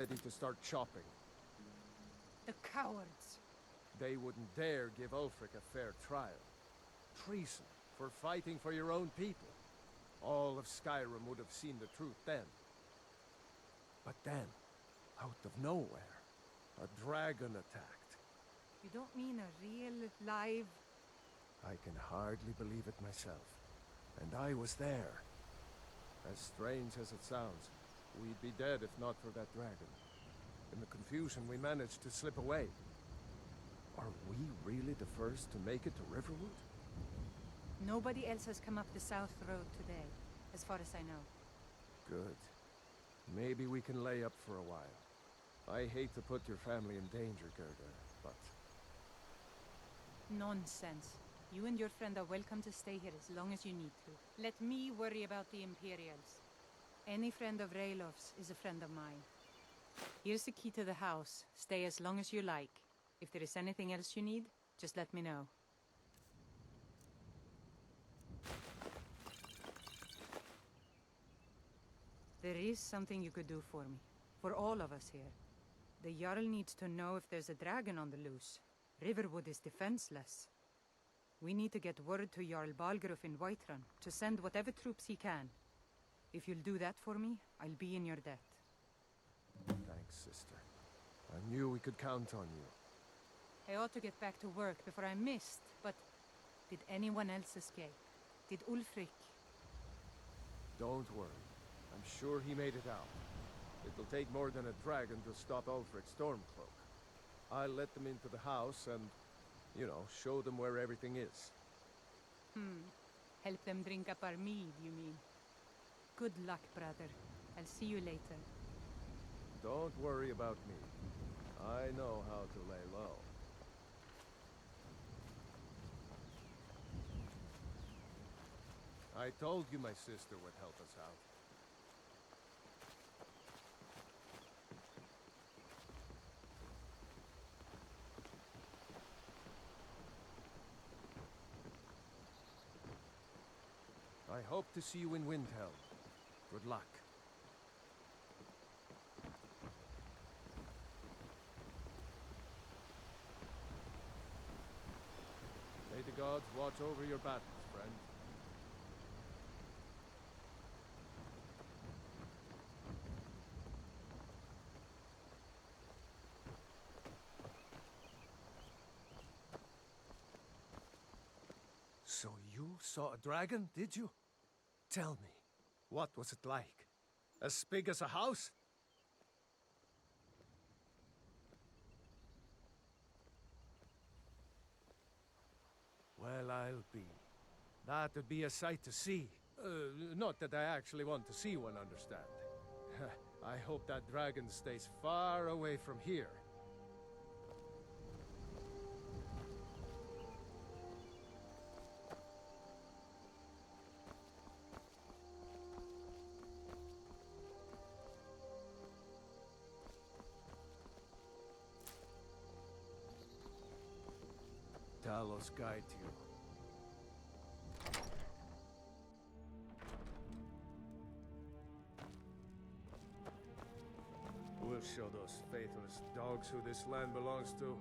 ready to start chopping. The cowards. They wouldn't dare give Ulfric a fair trial. Treason for fighting for your own people. All of Skyrim would have seen the truth then. But then, out of nowhere, a dragon attacked. You don't mean a real, live... I can hardly believe it myself. And I was there. As strange as it sounds, we'd be dead if not for that dragon. In the confusion, we managed to slip away. Are we really the first to make it to Riverwood? Nobody else has come up the South Road today, as far as I know. Good. Maybe we can lay up for a while. I hate to put your family in danger, Gerda, but... Nonsense. You and your friend are welcome to stay here as long as you need to. Let me worry about the Imperials. Any friend of Raylof's is a friend of mine. Here's the key to the house. Stay as long as you like. If there is anything else you need, just let me know. There is something you could do for me. For all of us here. The Jarl needs to know if there's a dragon on the loose. Riverwood is defenseless. We need to get word to Jarl Balgruuf in Whiterun to send whatever troops he can. If you'll do that for me, I'll be in your debt. Thanks, sister. I knew we could count on you. I ought to get back to work before I missed, but... Did anyone else escape? Did Ulfric? Don't worry. I'm sure he made it out. It'll take more than a dragon to stop Ulfric's Stormcloak. I'll let them into the house and, you know, show them where everything is. Help them drink up our mead, you mean? Good luck, brother. I'll see you later. Don't worry about me. I know how to lay low. I told you my sister would help us out. I hope to see you in Windhelm. Good luck. May the gods watch over your battles, friend. So you saw a dragon, did you? Tell me, what was it like? As big as a house? Well, I'll be. That would be a sight to see. Not that I actually want to see one, understand. I hope that dragon stays far away from here. Talos guide you. We'll show those faithless dogs who this land belongs to.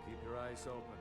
Keep your eyes open.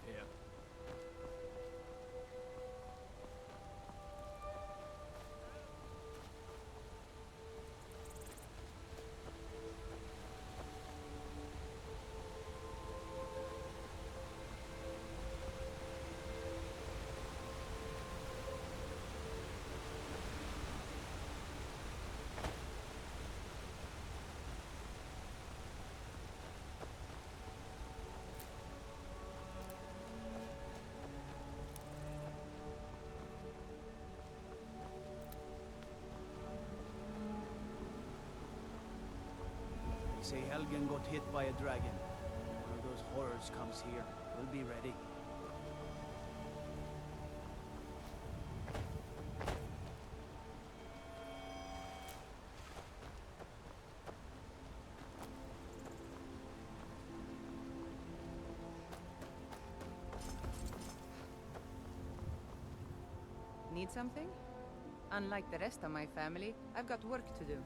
out here. Say Helgen got hit by a dragon. One of those horrors comes here. We'll be ready. Need something? Unlike the rest of my family, I've got work to do.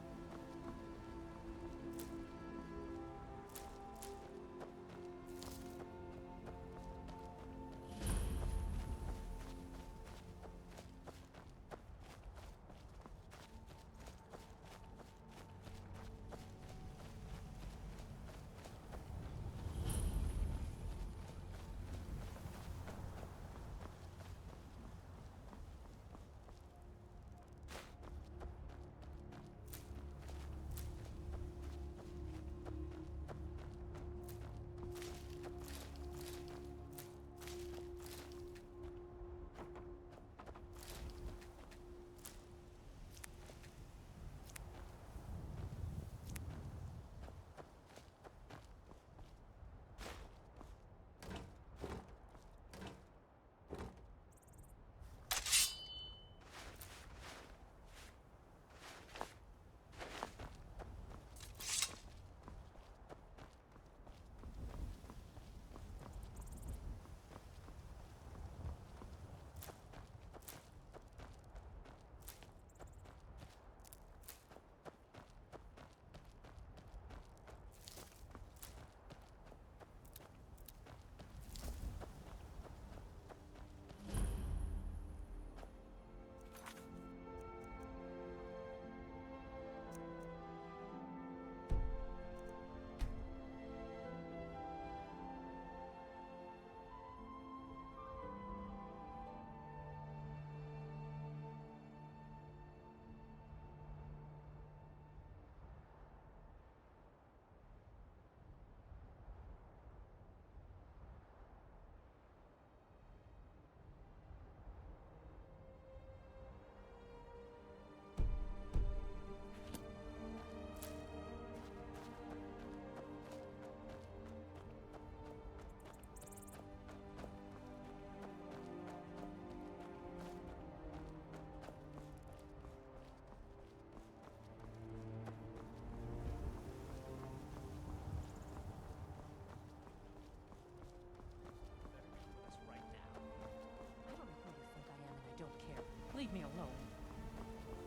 Leave me alone.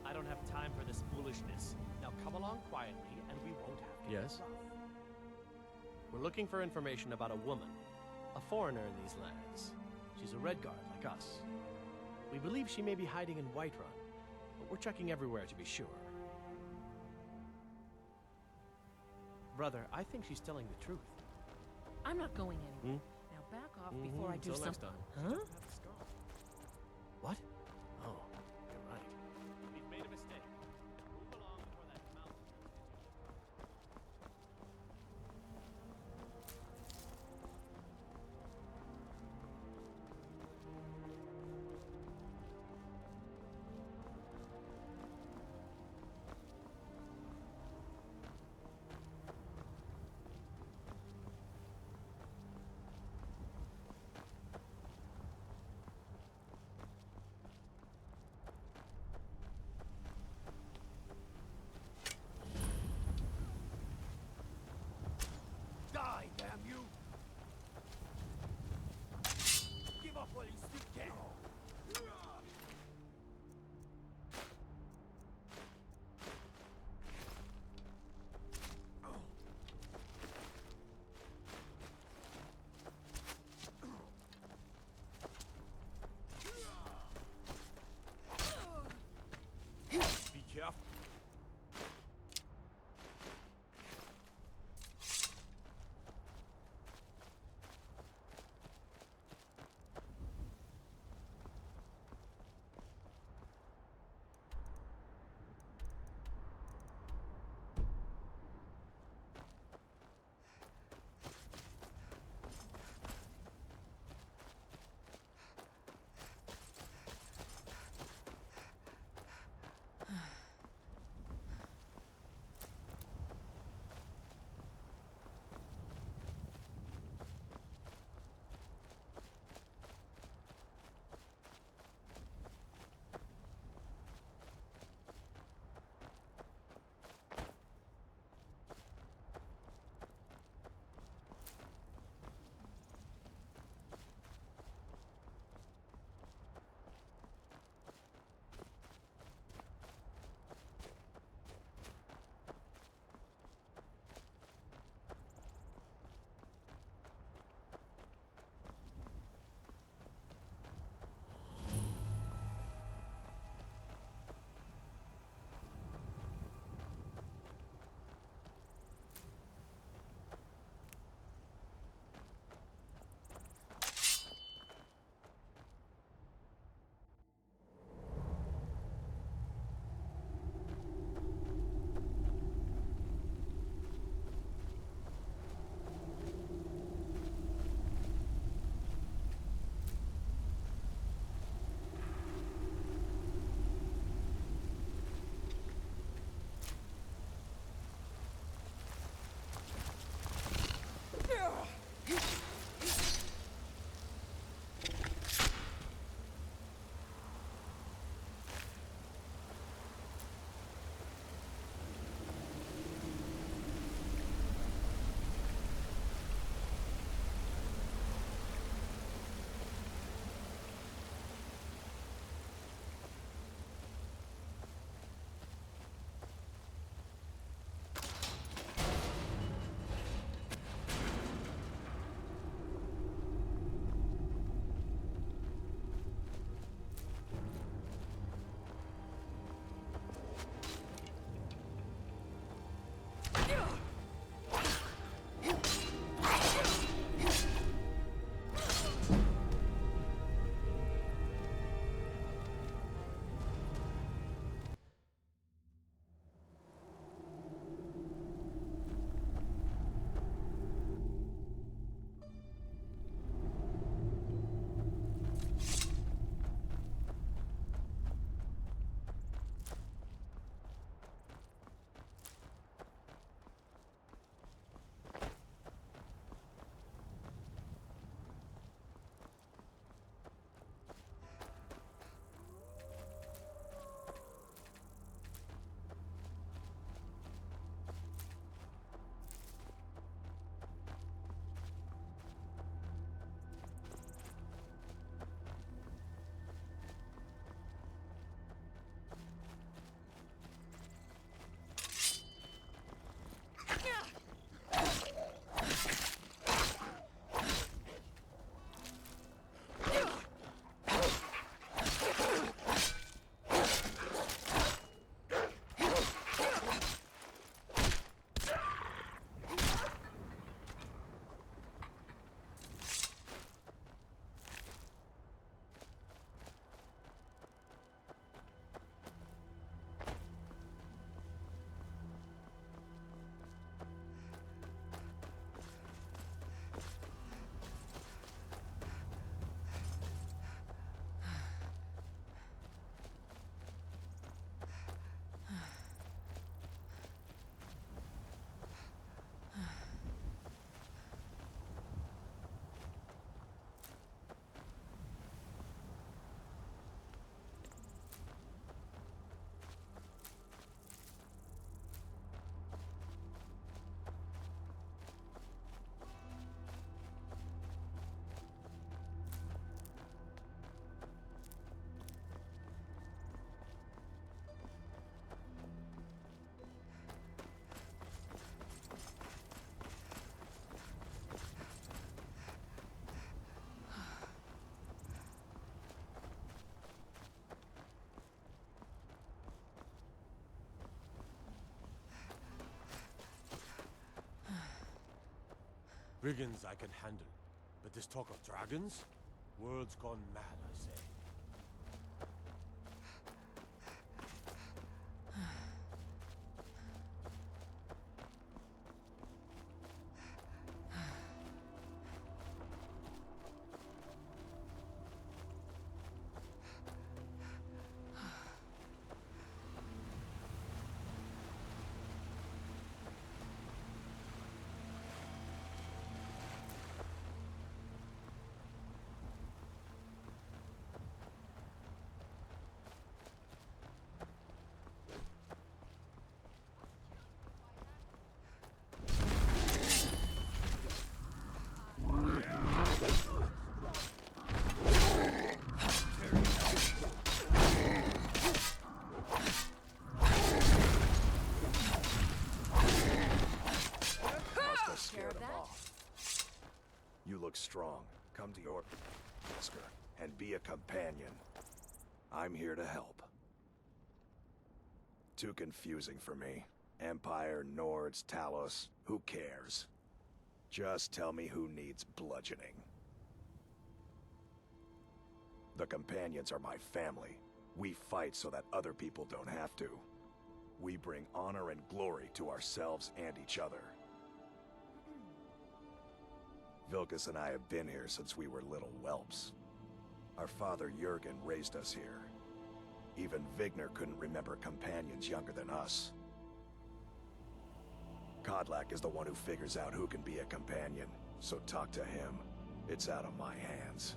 I don't have time for this foolishness. Now come along quietly, and we won't have to Yes? get rough. We're looking for information about a woman, a foreigner in these lands. She's a Redguard like us. We believe she may be hiding in Whiterun, but we're checking everywhere to be sure. Brother, I think she's telling the truth. I'm not going anywhere. Now back off before I do Till next something. time. Huh? What? Oh, you're right. We've made a mistake. Move along before that mountain turns into Brigands I can handle, but this talk of dragons? World's gone mad, I say. You look strong. Come to your Oscar and be a companion. I'm here to help. Too confusing for me. Empire, Nords, Talos, who cares? Just tell me who needs bludgeoning. The companions are my family. We fight so that other people don't have to. We bring honor and glory to ourselves and each other. Vilkas and I have been here since we were little whelps. Our father Jurgen raised us here. Even Vigner couldn't remember companions younger than us. Kodlak is the one who figures out who can be a companion, so talk to him. It's out of my hands.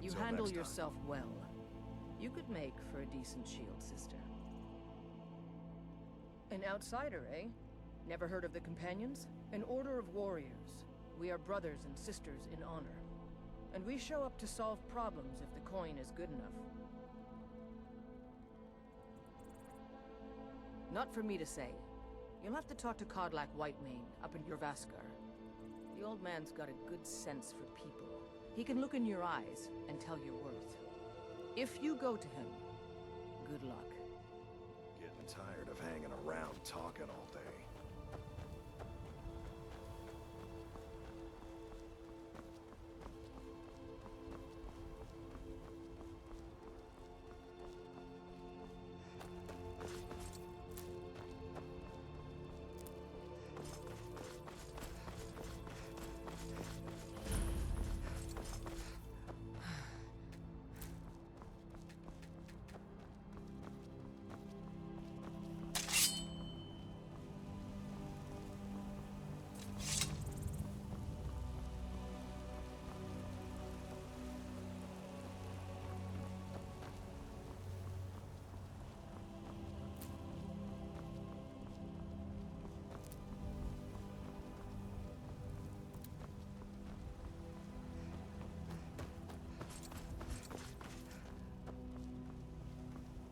You Until handle next time. yourself well. You could make for a decent shield sister. An outsider, eh? Never heard of the Companions? An order of warriors. We are brothers and sisters in honor. And we show up to solve problems if the coin is good enough. Not for me to say. You'll have to talk to Kodlak Whitemane up in Jorvaskar. The old man's got a good sense for people. He can look in your eyes and tell your worth. If you go to him, good luck. Getting tired of hanging around talking all day.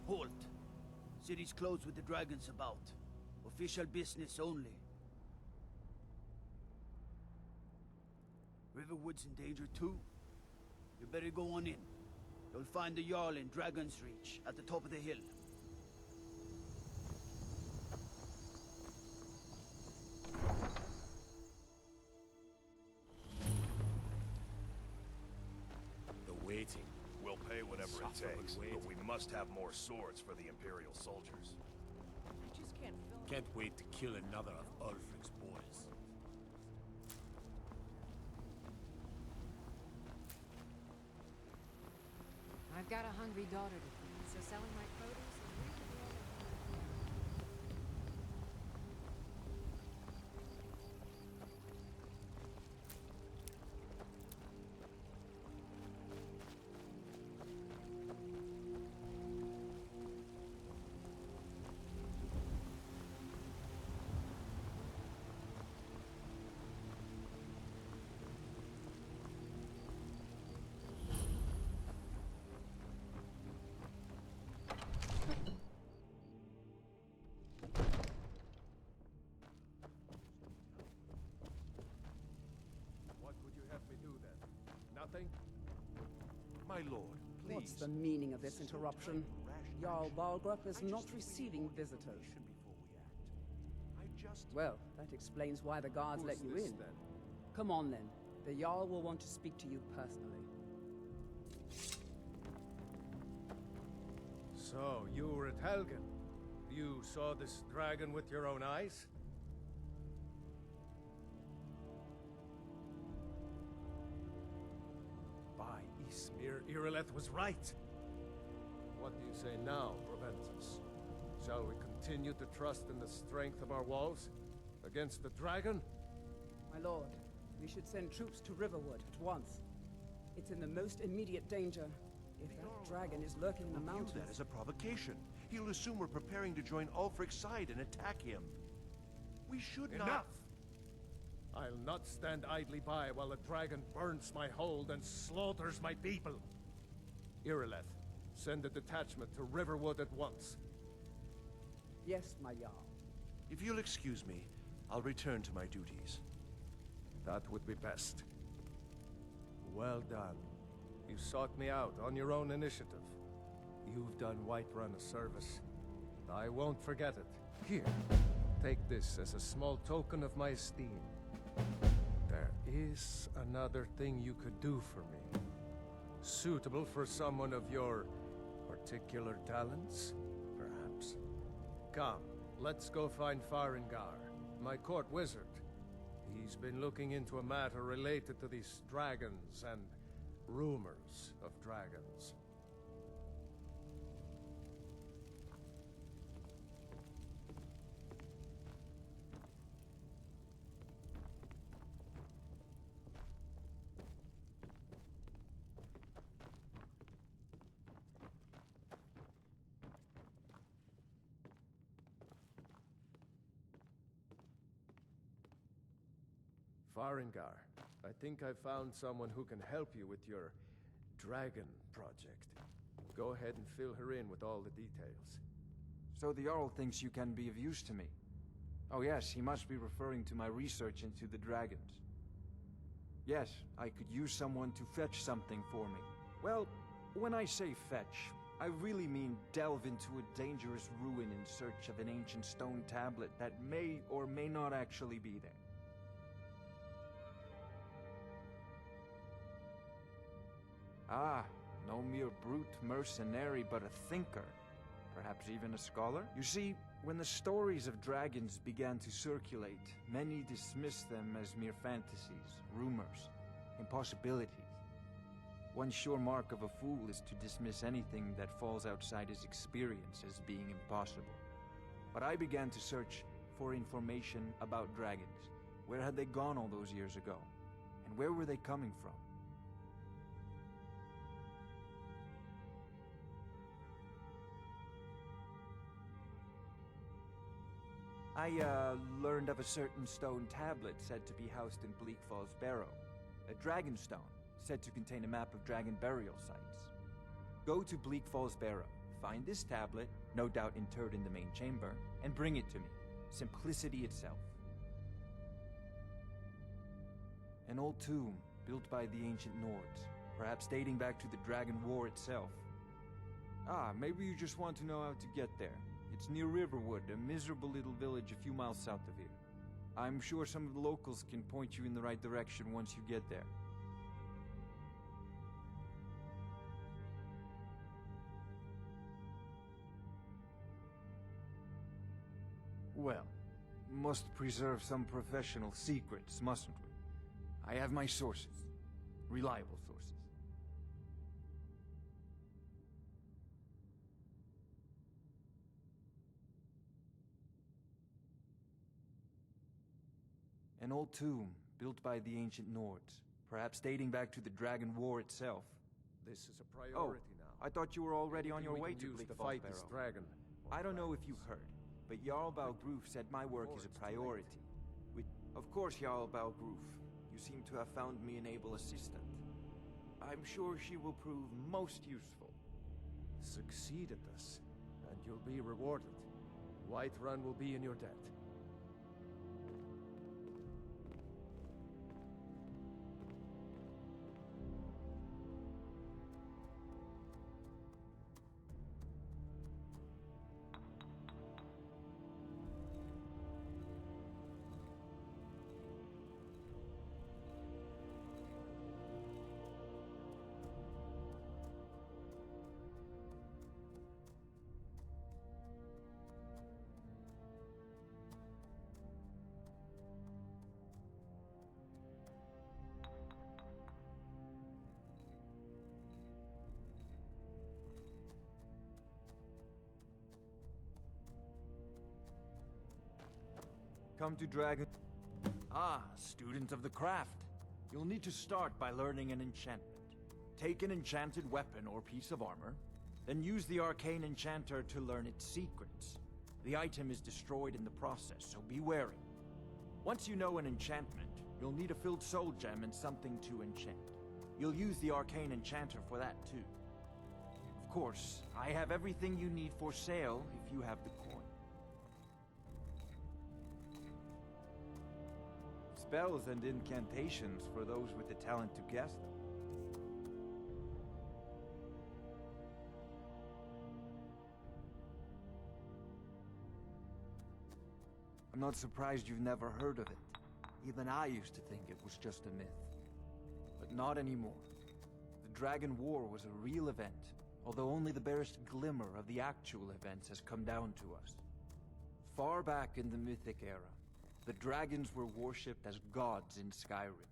Halt. City's closed with the dragons about. Official business only. Riverwood's in danger too. You better go on in. You'll find the Jarl in Dragon's Reach, at the top of the hill. The waiting. We'll pay whatever it Suffer takes, and wait. but we must have more swords for the Imperial soldiers. We just can't fill Can't wait to kill another of Ulfric's boys. I've got a hungry daughter to feed, so selling my produce is really the only... What would you have me do then? Nothing? My lord, please. What's the meaning of this interruption? Jarl Balgruuf is not receiving visitors. just... Well, that explains why the guards let you in. Then? Come on then. The Jarl will want to speak to you personally. So, you were at Helgen. You saw this dragon with your own eyes? By Ysmir, Irileth was right. What do you say now, Proventus? Shall we continue to trust in the strength of our walls? Against the dragon? My lord, we should send troops to Riverwood at once. It's in the most immediate danger. If that dragon is lurking in the We'll view mountains... that as a provocation. He'll assume we're preparing to join Ulfric's side and attack him. We should not... Enough! I'll not stand idly by while the dragon burns my hold and slaughters my people. Irileth, send a detachment to Riverwood at once. Yes, my Jarl. If you'll excuse me, I'll return to my duties. That would be best. Well done. You sought me out on your own initiative. You've done Whiterun a service. I won't forget it. Here, take this as a small token of my esteem. There is another thing you could do for me. Suitable for someone of your particular talents, perhaps. Come, let's go find Farengar, my court wizard. He's been looking into a matter related to these dragons and rumors of dragons. Farengar, I think I found someone who can help you with your dragon project. Go ahead and fill her in with all the details. So the Jarl thinks you can be of use to me. Oh yes, he must be referring to my research into the dragons. Yes, I could use someone to fetch something for me. Well, when I say fetch, I really mean delve into a dangerous ruin in search of an ancient stone tablet that may or may not actually be there. Ah, no mere brute mercenary, but a thinker. Perhaps even a scholar? You see, when the stories of dragons began to circulate, many dismissed them as mere fantasies, rumors, impossibilities. One sure mark of a fool is to dismiss anything that falls outside his experience as being impossible. But I began to search for information about dragons. Where had they gone all those years ago? And where were they coming from? I learned of a certain stone tablet said to be housed in Bleak Falls Barrow. A Dragonstone, said to contain a map of dragon burial sites. Go to Bleak Falls Barrow, find this tablet, no doubt interred in the main chamber, and bring it to me. Simplicity itself. An old tomb, built by the ancient Nords, perhaps dating back to the Dragon War itself. Ah, maybe you just want to know how to get there. It's near Riverwood, a miserable little village a few miles south of here. I'm sure some of the locals can point you in the right direction once you get there. Well, must preserve some professional secrets, mustn't we? I have my sources. Reliable sources. An old tomb, built by the ancient Nords, perhaps dating back to the Dragon War itself. This is a priority now. I thought you were already on your way to use Bleak to Falls fight this Barrow. dragon. I don't know if you heard, but Jarl Balgruuf said my work is a priority. Of course, Jarl Balgruuf. You seem to have found me an able assistant. I'm sure she will prove most useful. Succeed at this, and you'll be rewarded. Whiterun will be in your debt. Come to Dragon... Ah, student of the craft. You'll need to start by learning an enchantment. Take an enchanted weapon or piece of armor, then use the arcane enchanter to learn its secrets. The item is destroyed in the process, so be wary. Once you know an enchantment, you'll need a filled soul gem and something to enchant. You'll use the arcane enchanter for that too. Of course, I have everything you need for sale if you have the coin. Spells and incantations for those with the talent to cast them. I'm not surprised you've never heard of it. Even I used to think it was just a myth. But not anymore. The Dragon War was a real event, although only the barest glimmer of the actual events has come down to us. Far back in the Mythic era, the dragons were worshipped as gods in Skyrim.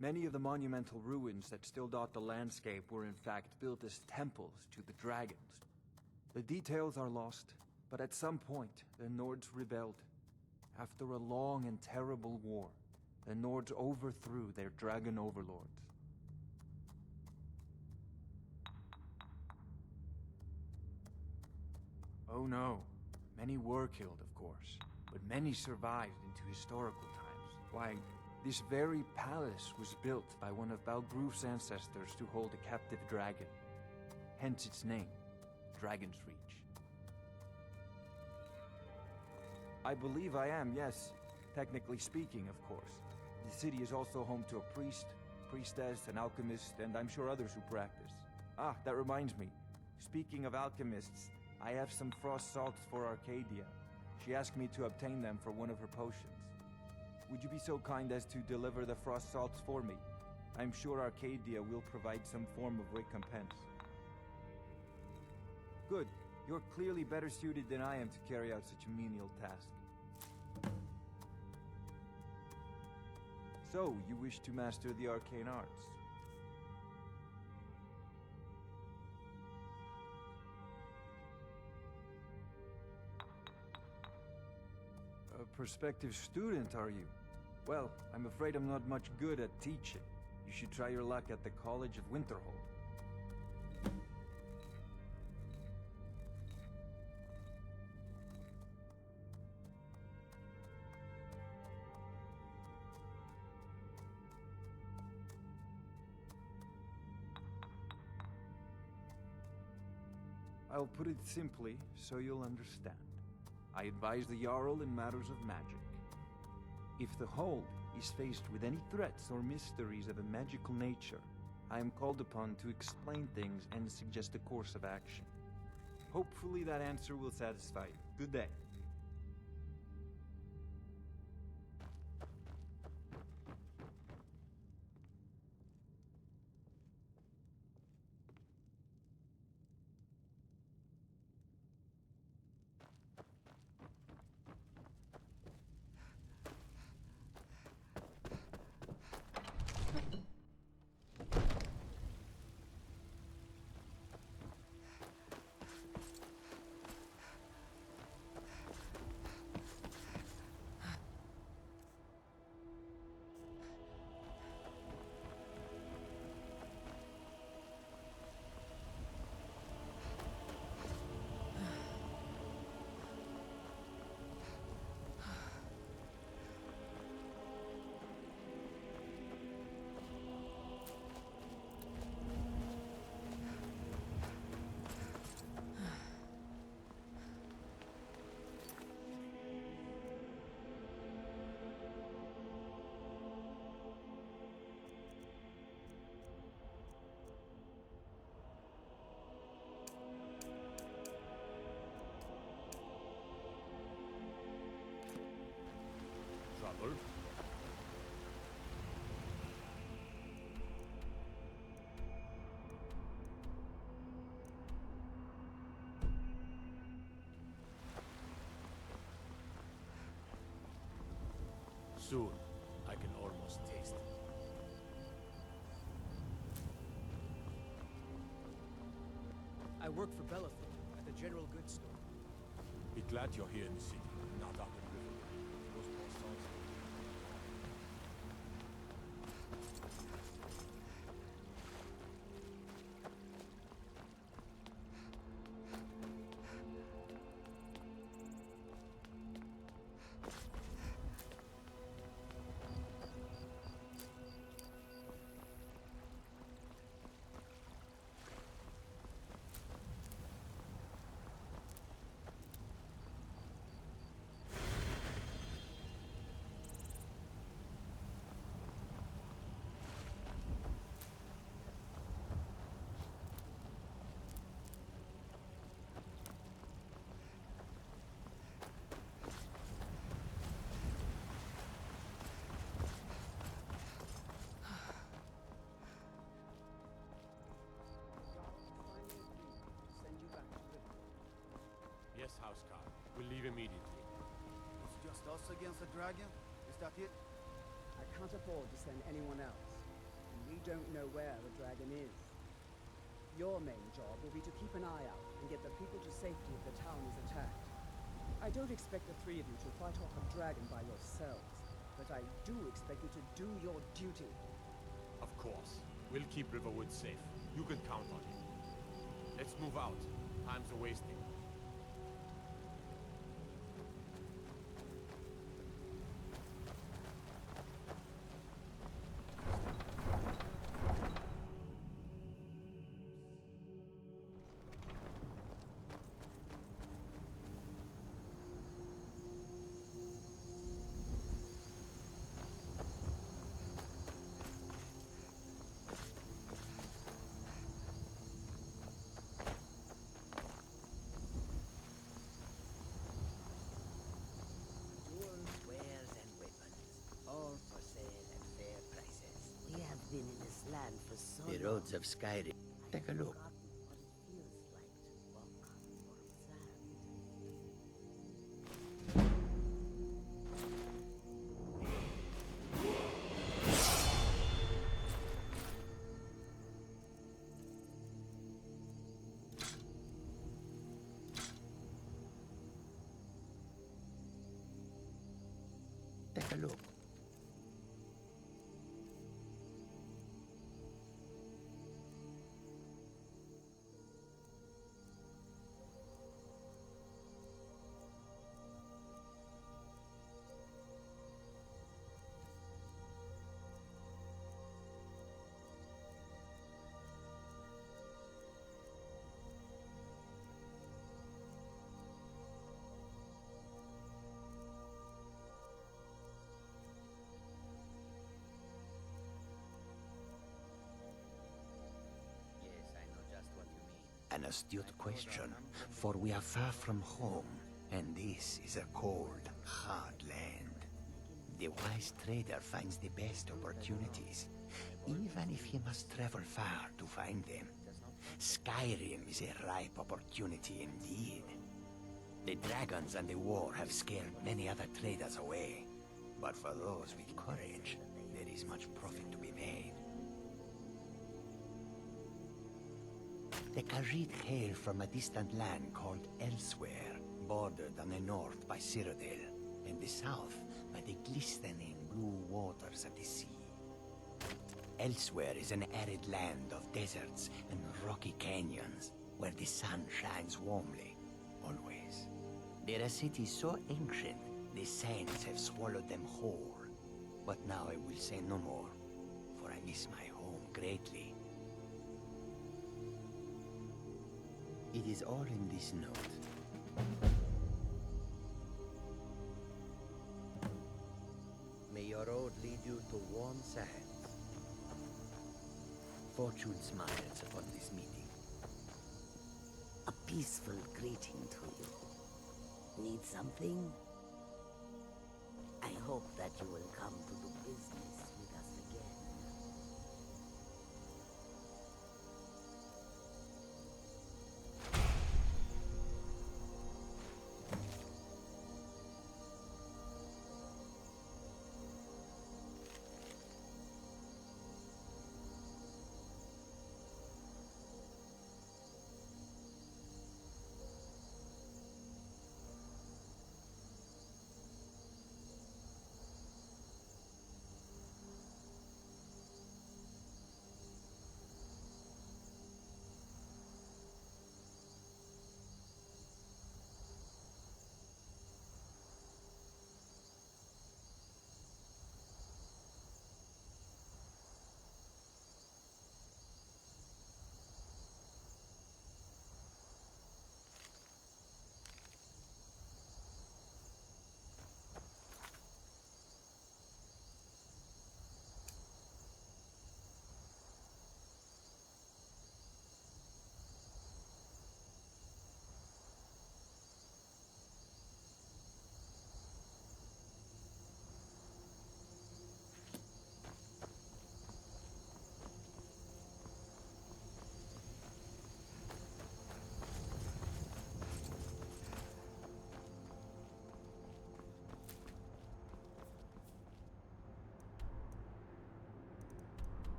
Many of the monumental ruins that still dot the landscape were in fact built as temples to the dragons. The details are lost, but at some point, the Nords rebelled. After a long and terrible war, the Nords overthrew their dragon overlords. Oh no, many were killed, of course, but many survived into historical times. Why, this very palace was built by one of Balgruuf's ancestors to hold a captive dragon. Hence its name, Dragon's Reach. I believe I am, yes. Technically speaking, of course. The city is also home to a priest, priestess, an alchemist, and I'm sure others who practice. Ah, that reminds me. Speaking of alchemists, I have some frost salts for Arcadia. She asked me to obtain them for one of her potions. Would you be so kind as to deliver the frost salts for me? I'm sure Arcadia will provide some form of recompense. Good. You're clearly better suited than I am to carry out such a menial task. So, you wish to master the arcane arts? A prospective student, are you? Well, I'm afraid I'm not much good at teaching. You should try your luck at the College of Winterhold. I'll put it simply, so you'll understand. I advise the Jarl in matters of magic. If the Hold is faced with any threats or mysteries of a magical nature, I am called upon to explain things and suggest a course of action. Hopefully that answer will satisfy you. Good day. Trouble? Soon, I can almost taste it. I work for Belethor at the general goods store. Be glad you're here in the city, not up in Riverwood. Those immediately. It's just us against the dragon? Is that it? I can't afford to send anyone else. And we don't know where the dragon is. Your main job will be to keep an eye out and get the people to safety if the town is attacked. I don't expect the three of you to fight off a dragon by yourselves, but I do expect you to do your duty. Of course. We'll keep Riverwood safe. You can count on it. Let's move out. Time's a wasting. The roads of Skyrim. Take a look. Take a look. An astute question, for we are far from home, and this is a cold, hard land. The wise trader finds the best opportunities, even if he must travel far to find them. Skyrim is a ripe opportunity indeed. The dragons and the war have scared many other traders away, but for those with courage, there is much profit to be made. The Khajiit hail from a distant land called Elsewhere, bordered on the north by Cyrodiil, and the south by the glistening blue waters of the sea. Elsewhere is an arid land of deserts and rocky canyons, where the sun shines warmly, always. There are cities so ancient, the sands have swallowed them whole. But now I will say no more, for I miss my home greatly. It is all in this note. May your road lead you to warm sands. Fortune smiles upon this meeting. A peaceful greeting to you. Need something? I hope that you will come to do business